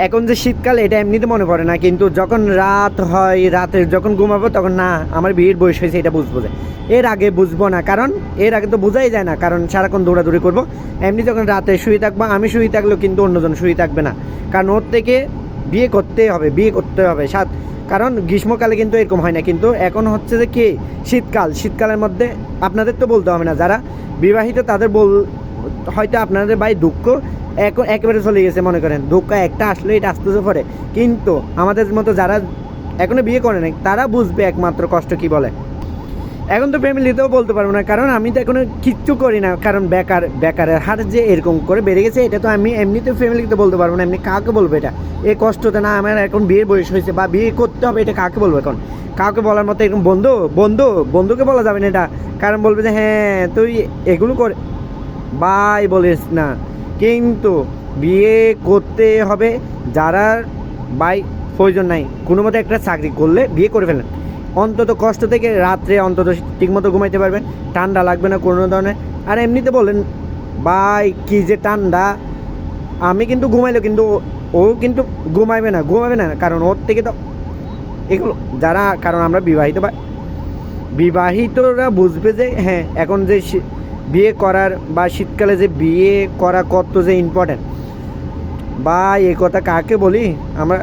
এখন যে শীতকাল এটা এমনিতে মনে পড়ে না, কিন্তু যখন রাত হয়, রাতে যখন ঘুমাবো তখন না আমার বিয়ের বয়স হয়েছে এটা বুঝবো যে। এর আগে বুঝবো না, কারণ এর আগে তো বোঝাই যায় না, কারণ সারাক্ষণ দৌড়াদৌড়ি করবো। এমনি যখন রাতে শুয়ে থাকবো, আমি শুয়ে থাকলেও কিন্তু অন্যজন শুয়ে থাকবে না, কারণ ওর থেকে বিয়ে করতেই হবে, বিয়ে করতে হবে কারণ গ্রীষ্মকালে কিন্তু এরকম হয় না, কিন্তু এখন হচ্ছে যে কি শীতকালের মধ্যে আপনাদের তো বলতে হবে না, যারা বিবাহিত তাদের হয়তো আপনাদের ভাই দুঃখ একেবারে চলে গেছে, মনে করেন দুঃখ একটা আসলে এটা আসতেছে পরে, কিন্তু আমাদের মতো যারা এখনো বিয়ে করে নাই তারা বুঝবে একমাত্র কষ্ট কি বলে। এখন তো ফ্যামিলিতেও বলতে পারবো না, কারণ আমি তো এখনো কিচ্ছু করি না, কারণ বেকারের হার যে এরকম করে বেড়ে গেছে, এটা তো আমি এমনিতে ফ্যামিলিতে বলতে পারবো না, এমনি কাকে বলবো এটা, এই কষ্টতে না আমার এখন বিয়ের বয়স হয়েছে বা বিয়ে করতে হবে, এটা কাকে বলবো এখন? কাউকে বলার মতো এরকম বন্ধুকে বলা যাবে না এটা, কারণ বলবে যে হ্যাঁ তুই এগুলো করে ভাই বলিস না। কিন্তু বিয়ে করতে হবে যারা ভাই প্রয়োজন নাই, কোনো মতো একটা চাকরি করলে বিয়ে করে ফেলেন, অন্তত কষ্ট থেকে রাত্রে অন্তত ঠিকমতো ঘুমাইতে পারবেন, ঠান্ডা লাগবে না কোনো ধরনের। আর এমনিতে বলেন ভাই কি যে ঠান্ডা, আমি কিন্তু ঘুমাইলো কিন্তু ও কিন্তু ঘুমাবে না, কারণ ওর থেকে তো এগুলো যারা, কারণ আমরা বিবাহিতরা বুঝবে যে হ্যাঁ এখন যে বিয়ে করার বা শীতকালে যে বিয়ে করা কত যে ইম্পর্টেন্ট। বা এই কথা কাকে বলি আমরা